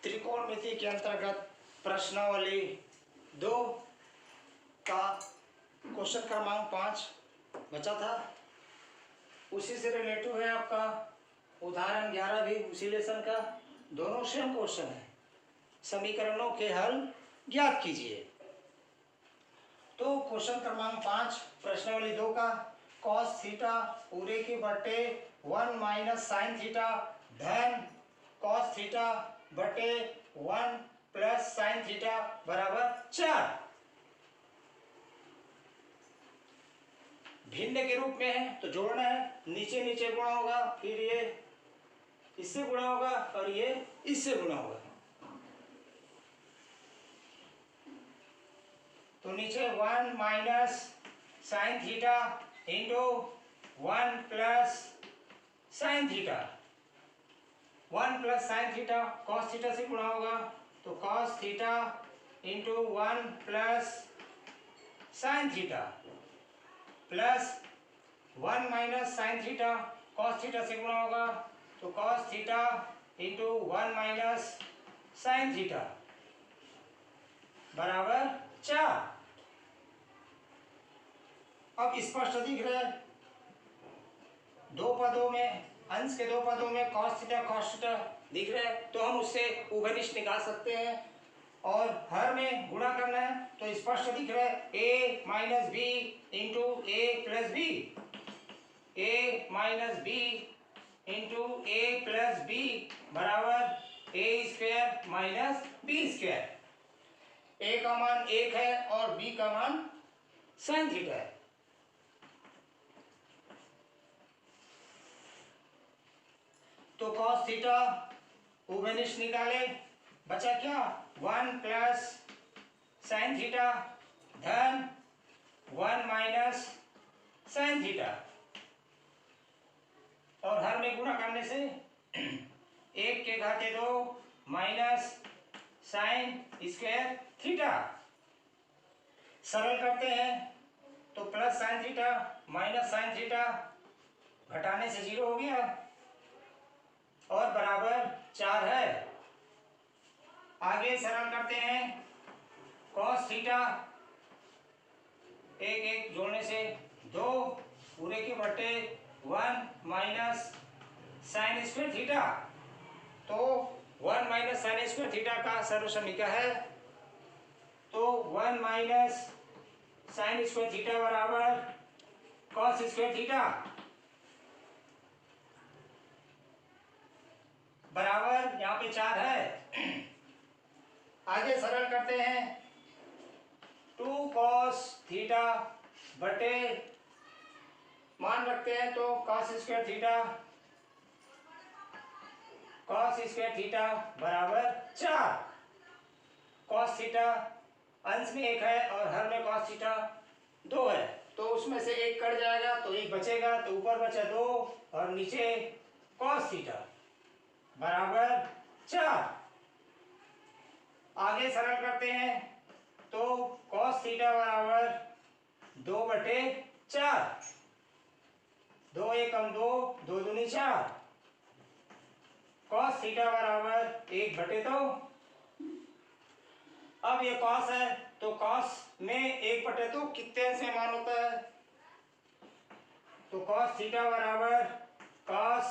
त्रिकोणमिति के अंतर्गत प्रश्नावली 2 का क्वेश्चन क्रमांक 5 बचा था। उसी से रिलेटिव है आपका उदाहरण 11 भी उसी लेसन का। दोनों सेम क्वेश्चन है। समीकरणों के हल ज्ञात कीजिए। तो क्वेश्चन क्रमांक 5 प्रश्नावली 2 का cos थीटा पूरे के बटे 1 माइनस साइन थीटा धन cos थीटा बटे 1 प्लस साइन थीटा बराबर 4 भिन्न के रूप में है तो जोड़ना है। नीचे नीचे गुणा होगा, फिर ये इससे गुणा होगा और ये इससे गुणा होगा। तो नीचे 1 minus sine theta into 1 plus sine theta. 1 plus sine theta cos theta से गुणा होगा तो cos theta into 1 plus sine theta plus 1 minus sine theta cos theta से गुणा होगा तो cos theta into 1 minus sine theta बराबर 4। अब स्पष्ट दिख रहा है दो पदों में, अंश के दो पदों में cos थीटा दिख रहा है तो हम उससे उभयनिष्ठ निकाल सकते हैं और हर में गुणा करना है तो स्पष्ट दिख रहा है a minus b into a plus B, a minus b into a plus b बराबर a square minus B square. a का मान 1 है और b का मान साइन थीटा है। तो cos थीटा उभयनिष्ठ निकाले, बचा क्या 1 प्लस साइन थीटा धन 1 माइनस साइन थीटा और हर में गुणा करने से 1 के घाते 2 माइनस साइन स्क्वायर थीटा। सरल करते हैं तो plus sine theta minus sine theta घटाने से 0 हो गया और बराबर 4 है। आगे सरल करते हैं cos थीटा एक एक जोड़ने से 2 पूरे के बटे 1 माइनस साइन स्क्वायर थीटा। तो 1 माइनस साइन स्क्वायर थीटा का सर्वसमीका है तो 1 माइनस साइन स्क्वायर थीटा बराबर cos स्क्वायर थीटा बराबर यहाँ पे 4 है। आगे सरल करते हैं 2 cos थीटा बटे मान रखते हैं तो cos स्क्वायर थीटा बराबर 4। cos थीटा अंश में 1 है और हर में cos थीटा 2 है तो उसमें से 1 कट जाएगा तो 1 बचेगा तो ऊपर बचा 2 और नीचे cos थीटा बराबर 4। आगे सरल करते हैं तो cos थीटा बराबर 2 बटे 4, 2 एकम 2, 2 दूनी 4। cos थीटा बराबर 1 बटे 2। अब ये cos है तो cos में 1 बटे 2 कितने अंश में मान होता है तो cos थीटा बराबर cos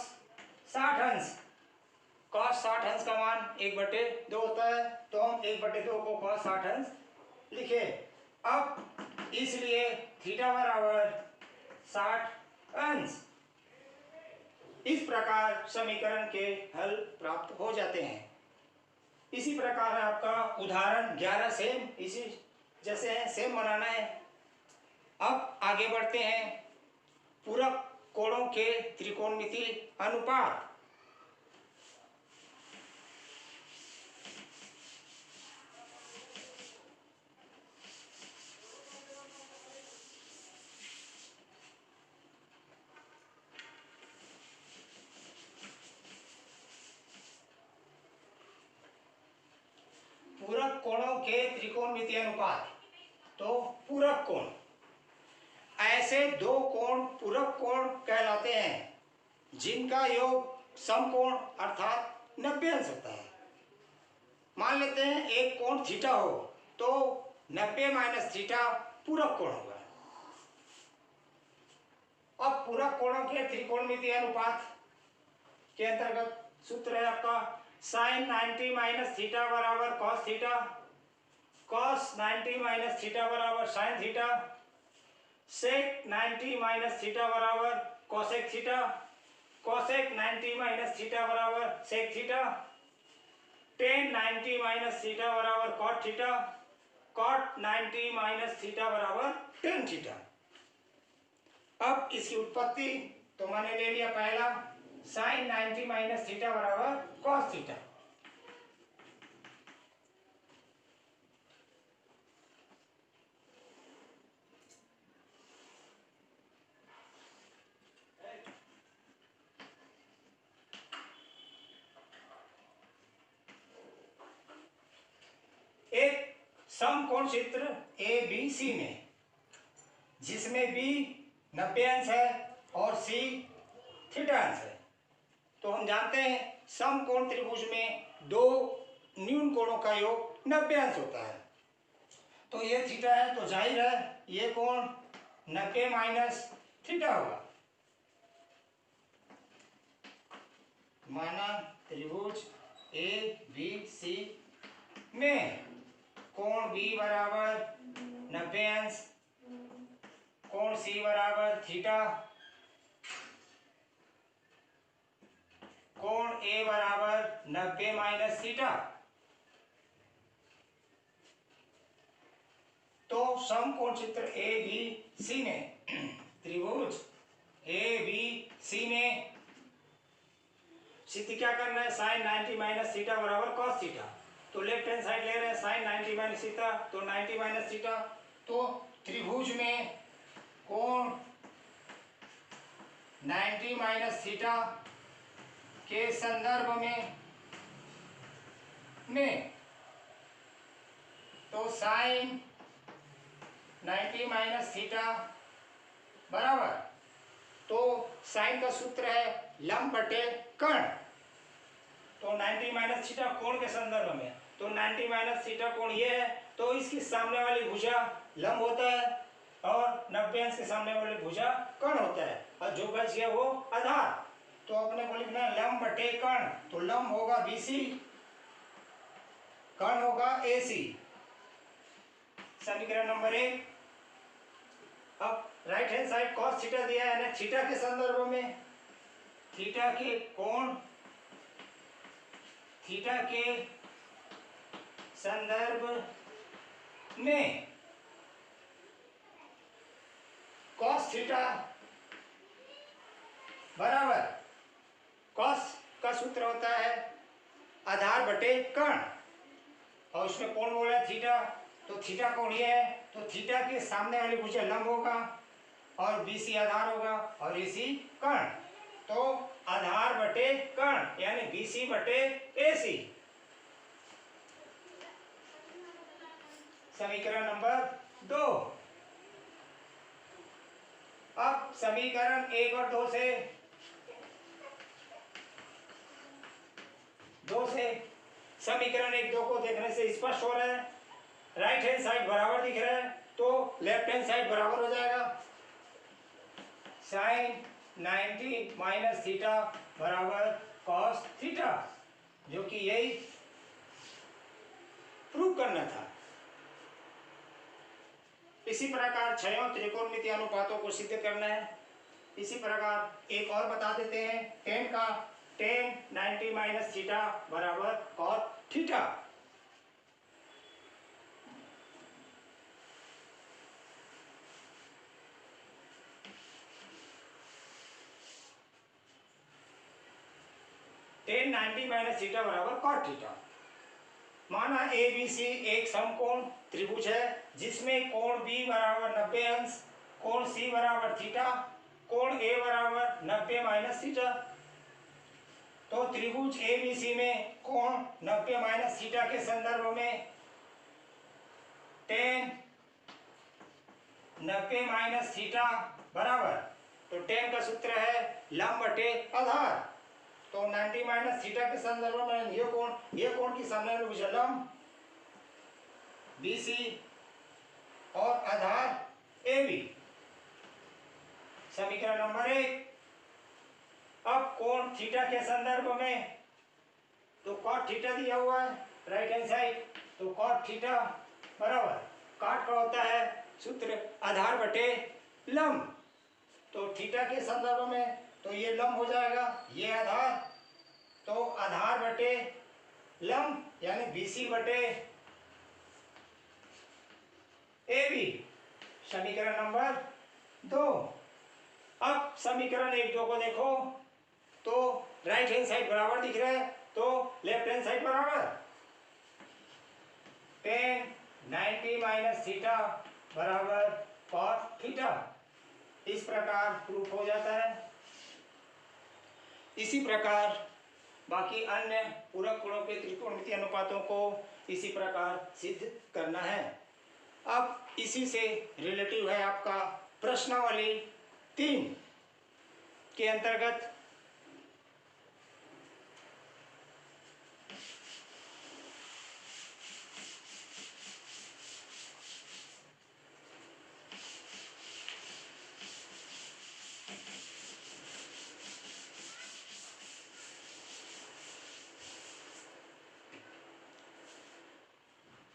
60 अंश। cos 60 अंश का मान 1 बटे 2 होता है तो हम 1 बटे 2 को cos 60 अंश लिखे। अब इसलिए थीटा बराबर 60 अंश। इस प्रकार समीकरण के हल प्राप्त हो जाते हैं। इसी प्रकार आपका उदाहरण 11 सेम इसी जैसे है, सेम बनाना है। अब आगे बढ़ते हैं पूरक कोणों के त्रिकोणमिति अनुपात। पूरक कोणों के त्रिकोणमिति अनुपात। तो पूरक कोण, ऐसे दो कोण पूरक कोण कहलाते हैं जिनका योग समकोण अर्थात 90 अंश होता है। मान लेते हैं एक कोण थीटा हो तो 90 माइनस थीटा पूरक कोण होगा। अब पूरक कोणों के त्रिकोणमितीय अनुपात के अंतर्गत सूत्र है आपका साइन 90 माइनस थीटा बराबर cos theta, cos 90 minus theta बराबर sine theta, sec 90 minus theta बराबर cosec theta, cosec 90 minus theta बराबर sec theta, tan 90 minus theta बराबर cot theta, cot 90 minus theta बराबर टेन थीटा। अब इसकी उत्पत्ति तो मैंने ले लिया पहला साइन 90 माइनस थीटा बराबर कॉस थीटा। एक समकोण चित्र ए बी सी में जिसमें बी 90 अंश है और सी थीटा अंश है, तो हम जानते हैं समकोण त्रिभुज में दो न्यून कोणों का योग 90 अंश होता है। तो ये थीटा है तो जाहिर है ये कोण 90 माइनस थीटा होगा। माना त्रिभुज ए बी सी में कोण बी बराबर 90 अंश, कोण सी बराबर थीटा, कोण ए बराबर 90 माइनस थीटा। तो समकोण चित्र ए बी सी में त्रिभुज ए बी सी में स्थिति क्या करना है साइन 90 माइनस थीटा बराबर कॉस थीटा। तो लेफ्ट हैंड साइड ले रहे हैं साइन 90 माइनस थीटा तो 90 माइनस थीटा। तो त्रिभुज में कोण 90 माइनस थीटा के संदर्भ में तो साइन 90 माइनस थीटा बराबर, तो साइन का सूत्र है लंब बटे कर्ण। तो 90 माइनस थीटा कोण के संदर्भ में तो 90 माइनस थीटा कोण ये है तो इसकी सामने वाली भुजा लंब होता है और 90 अंश के सामने वाली भुजा कर्ण होता है और जो बच गया वो आधार। तो अपने को लिखना है लंब बटे कर्ण। तो लंब होगा BC, कर्ण होगा AC। समीकरण नंबर 1। अब right hand side cos theta दिया है ना थीटा के संदर्भ में, थीटा के कोण थीटा के संदर्भ में cos थीटा बराबर cos का सूत्र होता है आधार बटे कर्ण और उसमें कोण बोला है थीटा। तो थीटा कोण ये है तो थीटा के सामने वाली भुजा लंब होगा और BC आधार होगा और AC कर्ण। तो आधार बटे कर्ण यानी BC बटे AC। समीकरण नंबर 2। अब समीकरण 1 और 2 से समीकरण 1 2 को देखने से स्पष्ट हो रहा है राइट हैंड साइड बराबर दिख रहा है तो लेफ्ट हैंड साइड बराबर हो जाएगा साइन 90 माइनस थीटा बराबर कॉस थीटा, जो कि यही प्रूव करना था। इसी प्रकार क्षयों त्रिकोणमितीय अनुपातों को सिद्ध करना है। इसी प्रकार एक और बता देते हैं टेन 90 माइनस थीटा बराबर cot theta. Tan 90 minus theta बराबर कॉट थीटा। माना ABC एक समकोण त्रिभुज है जिसमें कोण B बराबर 90 अंश, कोण C बराबर थीटा, कोण A बराबर 90 माइनस थीटा। तो त्रिभुज ABC में कोण 90 माइनस थीटा के संदर्भ में टेन 90 माइनस थीटा बराबर, तो टेन का सूत्र है लंब बटे आधार तो 90 माइनस थीटा के संदर्भ में ये कोण की समलंब लंब BC और आधार AB। समीकरण नंबर 1। अब कोण थीटा के संदर्भ में तो cot थीटा दिया हुआ है राइट हैंड साइड, तो cot थीटा बराबर cot का होता है सूत्र आधार बटे लंब, तो थीटा के संदर्भ में तो ये लंब हो जाएगा, ये आधार, तो आधार बटे लंब यानी BC बटे AB। समीकरण नंबर 2। अब समीकरण 1-2 को देखो तो राइट हैंड साइड बराबर दिख रहा है, तो लेफ्ट हैंड साइड बराबर tan 90 माइनस थीटा बराबर cos थीटा, इस प्रकार प्रूफ हो जाता है। इसी प्रकार बाकी अन्य पूरक कोणों के त्रिकोणमितीय अनुपातों को इसी प्रकार सिद्ध करना है। अब इसी से रिलेटिव है आपका प्रश्नावली 3 के अंतर्गत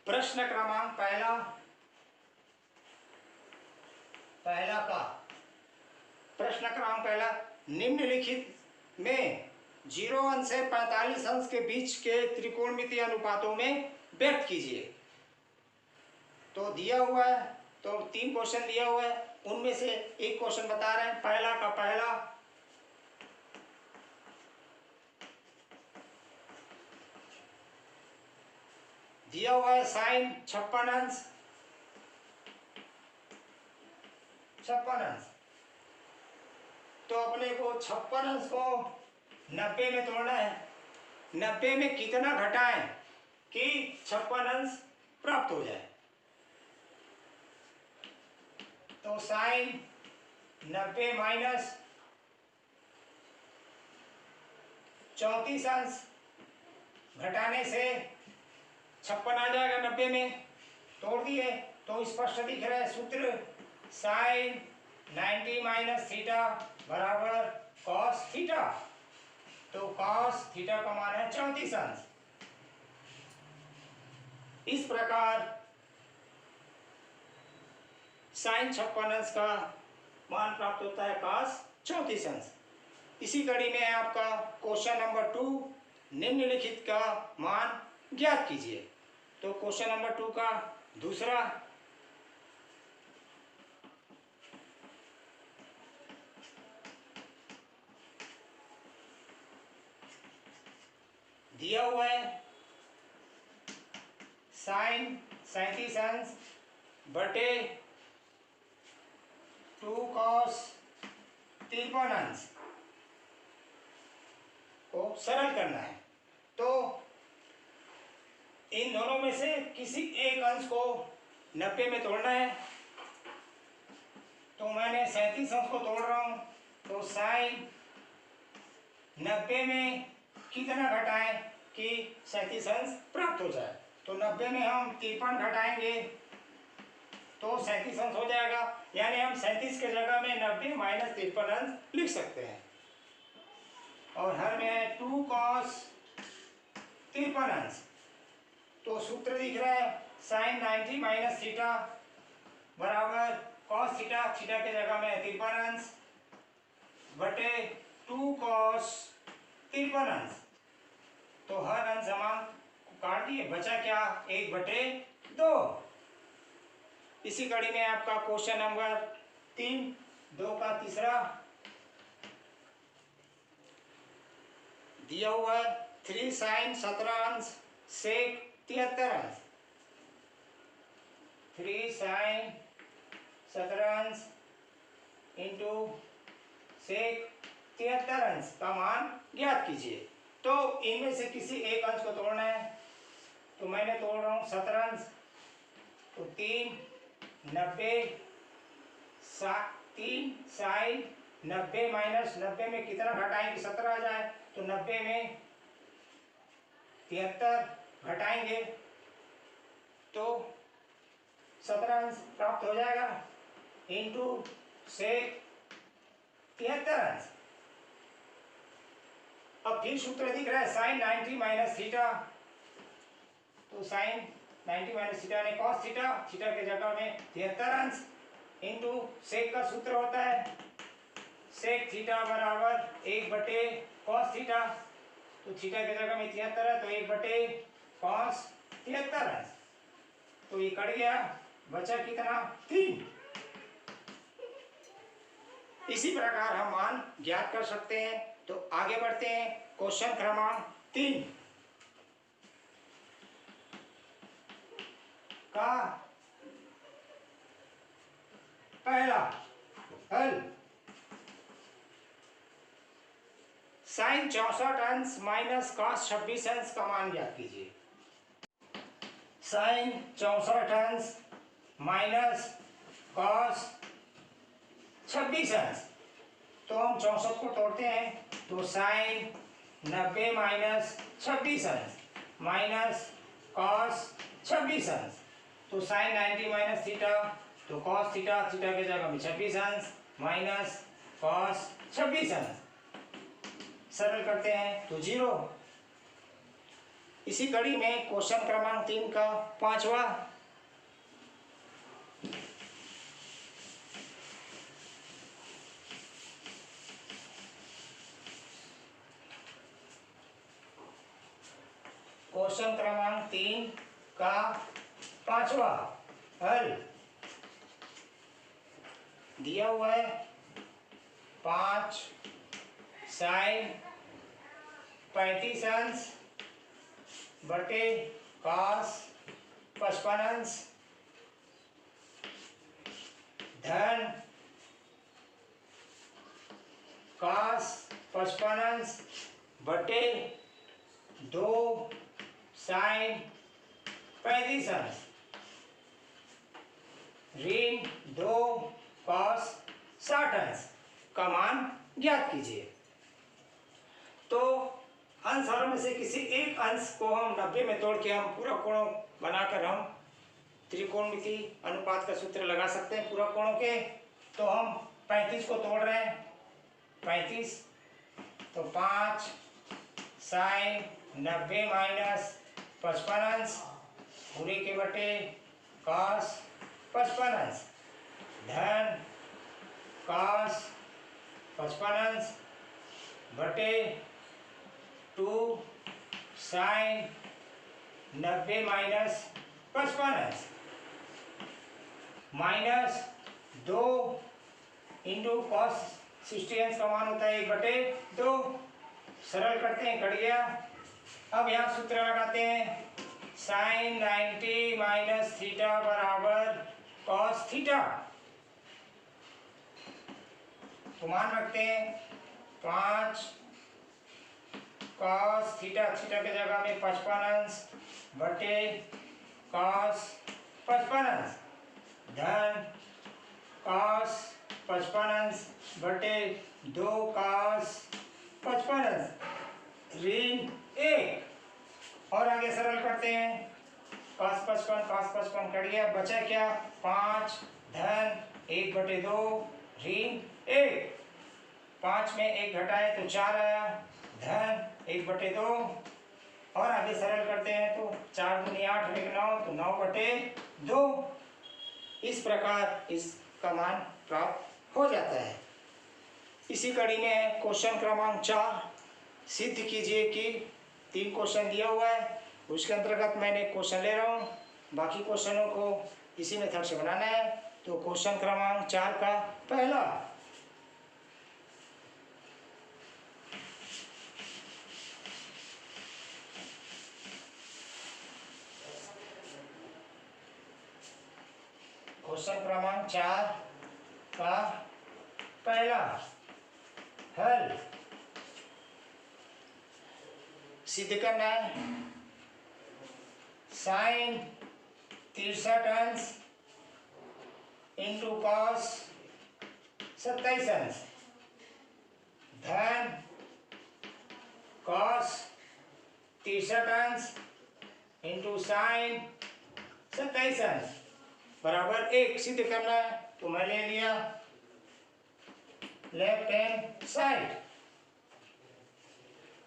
प्रश्न क्रमांक पहला निम्नलिखित में 0 अंश से 45 अंश के बीच के त्रिकोणमितीय अनुपातों में व्यक्त कीजिए। तो दिया हुआ है, तो 3 क्वेश्चन दिया हुआ है, उनमें से एक क्वेश्चन बता रहे हैं। पहला का पहला दिया हुआ है साइन 56 अंश, तो अपने को 56 अंश को 90 में तोड़ना है। 90 में कितना घटाएं कि 56 अंश प्राप्त हो जाए, तो साइन 90 माइनस 34 अंश घटाने से 56 आ जाएगा। 90 में तोड़ दिए तो स्पष्ट दिख रहा है सूत्र साइन 90 माइनस थीटा बराबर कॉस थीटा, तो कॉस थीटा का मान है 34 अंश। इस प्रकार साइन 56 अंश का मान प्राप्त होता है कॉस 34 अंश। इसी कड़ी में आपका क्वेश्चन नंबर 2 निम्नलिखित का मान ज्ञात कीजिए। तो क्वेश्चन नंबर 2 का दूसरा दिया हुआ है साइन 37 अंश बटे 2 कॉस 53 अंश को सरल करना है। तो इन दोनों में से किसी एक अंश को 90 में तोड़ना है, तो मैंने 37 अंश को तोड़ रहा हूं, तो साइन 90 में कितना घटाएं कि 37 अंश प्राप्त हो जाए, तो 90 में हम 53 घटाएंगे तो 37 अंश हो जाएगा, यानी हम 37 के जगह में 90 माइनस 53 अंश लिख सकते हैं। और हर में 2 कॉस 53 अंश, तो सूत्र दिख रहा है साइन 90 माइनस थीटा बराबर कॉस थीटा, थीटा के जगह में 53 अंश बटे 2 कॉस 53 अंश, तो हर अंश समान काट दिए, बचा क्या 1/2। इसी कड़ी में आपका क्वेश्चन नंबर 3 2 का तीसरा दिया हुआ है 3 साइन 17 अंश सेक 73 अंश, 3 साइन 17 अंश इंटू सेक 73 अंश का मान ज्ञात कीजिए। तो इनमें से किसी एक अंश को तोड़ना है, तो मैंने तोड़ रहा हूं 17 अंश, तो 3 90 3 साइन 90 माइनस 90 में कितना घटाएं कि 17 आ जाए, तो 90 में 73 घटाएंगे तो 17 अंश प्राप्त हो जाएगा इंटू सेक 73 अंश। अब फिर सूत्र दिख रहा है साइन 90 माइनस थीटा, तो साइन 90 माइनस थीटा ने कॉस थीटा, थीटा के जगह में 73 अंश इंटू सेक का सूत्र होता है सेक थीटा बराबर 1 बटे कॉस थीटा, तो थीटा के जगह में 73 है तो 1 बटे कॉस 73 अंश, तो ये कट गया, बचा कितना 3। इसी प्रकार हम मान ज्ञात कर सकते हैं। तो आगे बढ़ते हैं क्वेश्चन क्रमांक 3 का पहला हल। साइन 64 अंश माइनस कॉस 26 अंश का मान ज्ञात कीजिए। साइन 64 अंश माइनस कॉस 26 अंश, तो हम 64 को तोड़ते हैं तो साइन 90 माइनस 26 अंश माइनस कॉस 26 अंश, तो साइन 90 माइनस थीटा तो कॉस थीटा, थीटा के जगह में 26 अंश माइनस कॉस 26 अंश, सरल करते हैं तो 0। इसी कड़ी में क्वेश्चन क्रमांक 3 का पांचवा। क्वेश्चन क्रमांक 3 का पांचवा हल दिया हुआ है 5 साइन 35 अंश बटे कॉस 55 अंश धन कॉस 55 अंश बटे 2 साइन 35 अंश ऋण 2 कॉस 60 अंश का मान ज्ञात कीजिए। तो अंशों में से किसी एक अंश को हम 90 में तोड़ के हम पूरा कोणों बनाकर हम त्रिकोणमिति अनुपात का सूत्र लगा सकते हैं पूरा कोणों के। तो हम 35 को तोड़ रहे हैं, 35 तो 5 साइन 90 माइनस 55 अंश पूरे के बटे कॉस 55 अंश धन कॉस 55 अंश बटे 2 साइन 90 माइनस 55 अंश माइनस 2 इंटू कॉस 60 अंश का मान होता है 1 बटे 2। सरल करते हैं, कट गया। अब यहाँ सूत्र लगाते हैं साइन 90 माइनस थीटा बराबर कॉस थीटा, तो मान रखते हैं 5 कॉस थीटा, थीटा के जगह में 55 अंश बटे कॉस 55 अंश धन कॉस 55 अंश बटे 2 कॉस 55 अंश ऋण 1। और आगे सरल करते हैं कॉस 55 कट गया, बचा क्या 5 धन 1 बटे 2 ऋण 1। 5 में 1 घटाए तो 4 आया धन 1 बटे 2। और आगे सरल करते हैं तो 4 दूनी 8 1 9 तो 9 बटे 2। इस प्रकार इसका मान प्राप्त हो जाता है। इसी कड़ी में क्वेश्चन क्रमांक 4 सिद्ध कीजिए कि 3 क्वेश्चन दिया हुआ है, उसके अंतर्गत मैंने क्वेश्चन ले रहा हूँ, बाकी क्वेश्चनों को इसी मेथड से बनाना है। तो क्वेश्चन क्रमांक 4 का पहला क्वेश्चन क्रमांक 4 का पहला हल सिद्ध करना है साइन 63 अंश इंटू कॉस 27 अंश धन कॉस 63 अंश इंटू साइन 27 अंश बराबर 1 सिद्ध करना है। तो मैं ले लिया लेफ्ट हैंड साइड।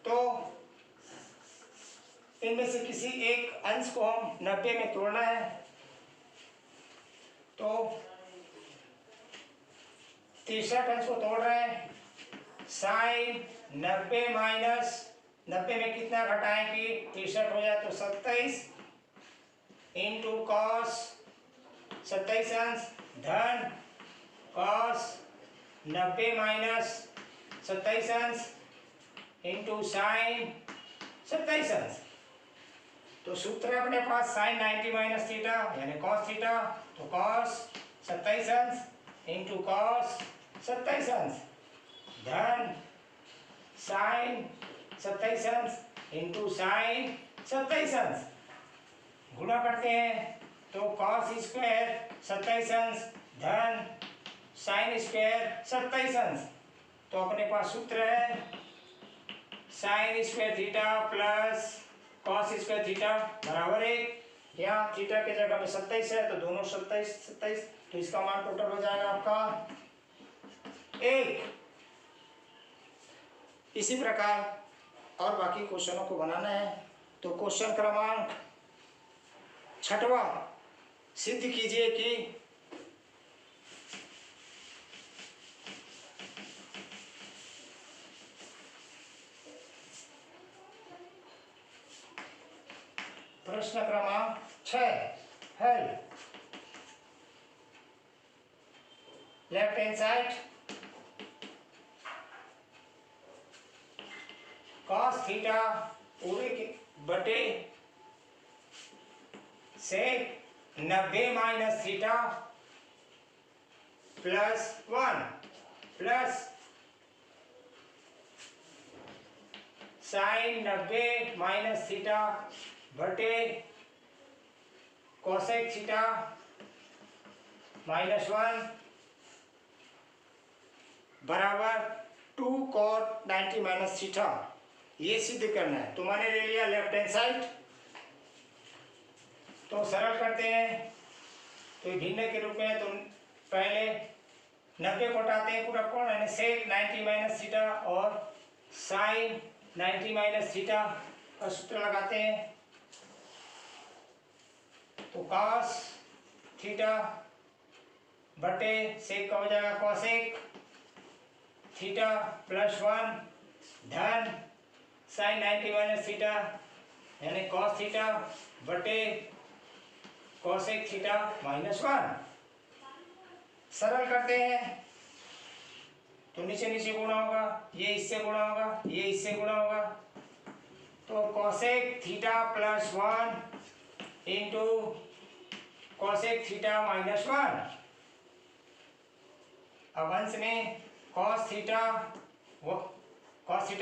तो इनमें से किसी एक अंश को हम 90 में तोड़ना है। तो 63 अंश को तोड़ रहे हैं। साइन 90 माइनस 90 में कितना घटाएं कि 63 हो जाए तो 27 इंटू कॉस 27 अंश धन कॉस 90 माइनस 27 अंश इंटू साइन 27 अंश। तो सूत्र है अपने पास साइन 90 माइनस थीटा यानी कॉस थीटा। तो कॉस 27 अंश इंटू कॉस 27 अंश धन साइन 27 अंश इंटू साइन 27 अंश गुणा करते हैं। तो कॉस स्क्वायर 27 अंश धन साइन स्क्वायर 27 अंश। तो अपने पास सूत्र है sine square theta plus cos square theta बराबर 1। यहाँ थीटा के जगह में 27 है तो दोनों 27 तो इसका मान टोटल हो जाएगा आपका 1। इसी प्रकार और बाकी क्वेश्चनों को बनाना है। तो क्वेश्चन क्रमांक 6वां सिद्ध कीजिए कि प्रश्न क्रमांक 6 हल। Left hand side cos theta पूरे के बटे से 90 minus theta plus 1 plus sign 90 minus theta बटे कोसेक थीटा माइनस 1 बराबर 2 कॉट 90 माइनस थीटा। ये सिद्ध करना है। तो मैंने ले लिया लेफ्ट हैंड साइड। तो सरल करते हैं। तो भिन्न के रूप में तो पहले 90 को हटाते हैं पूरा कोण यानी सेक 90 माइनस थीटा और साइन 90 माइनस थीटा का सूत्र लगाते हैं। तो कॉस थीटा बटे सेक का हो जाएगा कॉसेक थीटा प्लस 1 धन साइन 90 माइनस थीटा यानी कॉस थीटा बटे कॉसेक थीटा माइनस 1। सरल करते हैं। तो नीचे नीचे गुणा होगा, ये इससे गुणा होगा, ये इससे गुणा होगा। तो cosec theta plus 1 into cosec theta minus 1। अब अंश में cos theta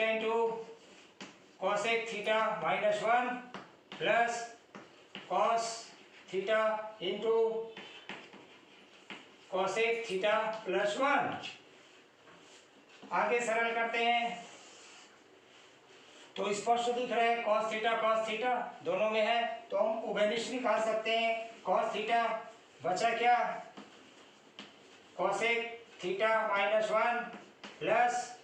into cosec theta minus 1 plus cos theta into cosec theta plus 1। आगे सरल करते हैं। तो स्पष्ट दिख रहा है कॉस थीटा दोनों में है तो हम उभयनिष्ठ निकाल सकते हैं। कॉस थीटा बचा क्या cosec theta minus 1 plus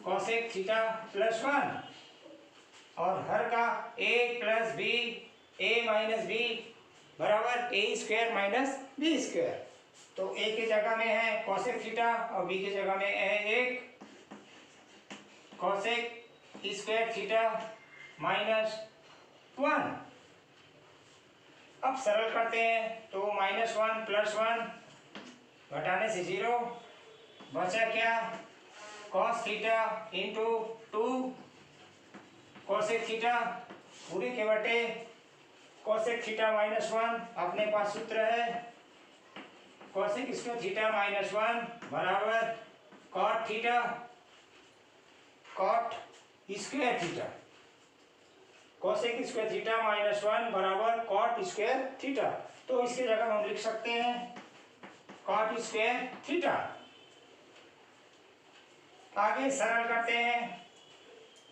cosec theta plus 1 और हर का a plus B a minus B बराबर a square minus B square. तो a की जगह में है कॉसेक थीटा और b की जगह में है एक कॉसेक स्क्वायर थीटा माइनस 1। अब सरल करते हैं। तो माइनस 1 प्लस 1 घटाने से 0 बचा क्या cos theta into 2 cosec theta पूरे के बटे कॉसेक थीटा माइनस 1। अपने पास सूत्र है कॉसेक स्क्वायर थीटा माइनस 1 बराबर cot theta cot square theta cosec square theta minus 1 बराबर कॉट स्क्वायर थीटा। तो इसकी जगह हम लिख सकते हैं कॉट स्क्वायर थीटा। आगे सरल करते हैं।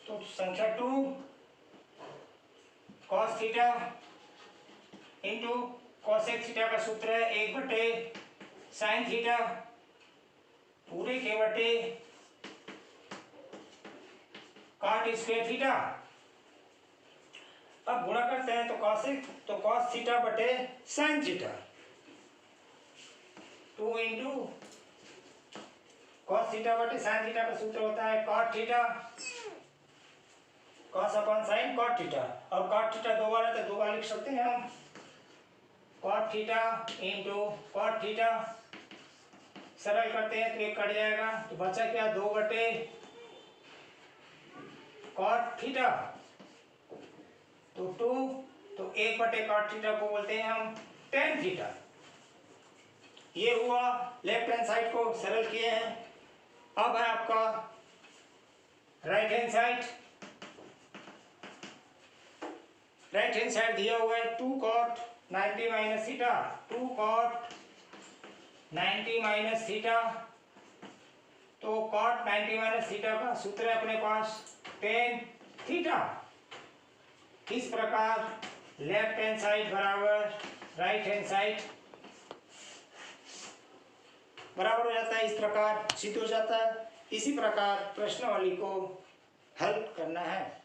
तो संख्या 2 cos theta into cosec theta का सूत्र है 1/sin थीटा पूरे के बटे cot स्क्वायर थीटा। अब गुणा करते हैं तो cos थीटा बटे sin theta 2 into cos theta बटे sin थीटा का सूत्र होता है cot थीटा cos अपन sin cot थीटा, और cot थीटा दो बार है तो दो बार लिख सकते हैं हम cot theta into cot theta. सरल करते हैं तो एक कट जाएगा तो बचा क्या 2 बटे cot थीटा तो 2 तो 1 बटे cot थीटा को बोलते हैं हम tan थीटा। ये हुआ लेफ्ट हैंड साइड को सरल किए हैं। अब है आपका right hand side. Right hand side दिया हुआ है 2 cot 90 minus theta 2 cot 90 minus theta. तो cot 90 माइनस थीटा का सूत्र है अपने पास tan थीटा। इस प्रकार लेफ्ट हैंड साइड बराबर राइट हैंड साइड बराबर हो जाता है। इस प्रकार सिद्ध हो जाता है। इसी प्रकार प्रश्नावली को हल करना है।